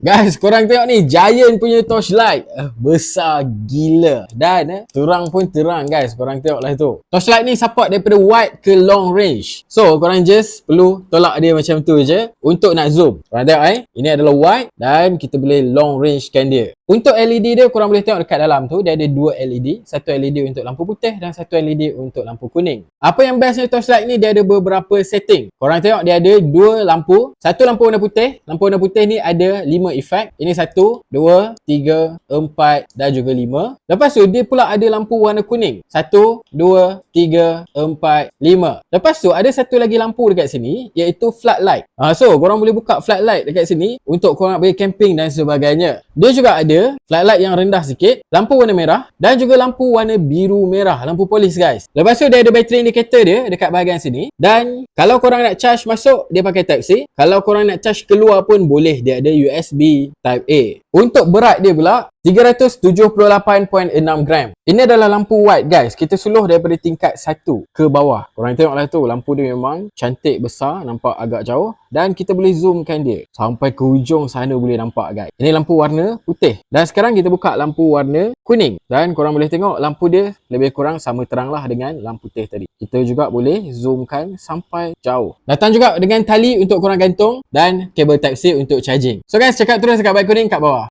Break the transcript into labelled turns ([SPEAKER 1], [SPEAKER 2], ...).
[SPEAKER 1] Guys, korang tengok ni, Giant punya torchlight. Besar gila. Dan terang pun terang guys. Korang tengoklah tu. Torchlight ni support daripada wide ke long range. So, korang just perlu tolak dia macam tu je untuk nak zoom. Korang tengok ini adalah wide dan kita boleh long range kan dia. Untuk LED dia, korang boleh tengok dekat dalam tu, dia ada dua LED. Satu LED untuk lampu putih dan satu LED untuk lampu kuning. Apa yang bestnya torchlight ni, dia ada beberapa setting. Korang tengok dia ada dua lampu. Satu lampu warna putih. Lampu warna putih ni ada 5 efek. Ini 1, 2, 3, 4 dan juga 5. Lepas tu dia pula ada lampu warna kuning. 1, 2, 3, 4, 5. Lepas tu ada satu lagi lampu dekat sini iaitu floodlight. So korang boleh buka floodlight dekat sini untuk korang pergi camping dan sebagainya. Dia juga ada floodlight yang rendah sikit, lampu warna merah dan juga lampu warna biru merah, lampu polis guys. Lepas tu dia ada battery indicator dia dekat bahagian sini. Dan kalau korang nak charge masuk, dia pakai Type C. Kalau korang nak charge keluar pun boleh, dia ada USB Type A. Untuk berat dia pula 378.6 gram. Ini adalah lampu wide guys. Kita suluh daripada tingkat 1 ke bawah. Korang tengoklah tu, lampu dia memang cantik besar, nampak agak jauh. Dan kita boleh zoomkan dia sampai ke hujung sana boleh nampak guys. Ini lampu warna putih. Dan sekarang kita buka lampu warna kuning. Dan korang boleh tengok lampu dia lebih kurang sama teranglah dengan lampu putih tadi. Kita juga boleh zoomkan sampai jauh. Datang juga dengan tali untuk korang gantung dan kabel Type C untuk charging. So guys, cakap terus dekat bike kuning kat bawah.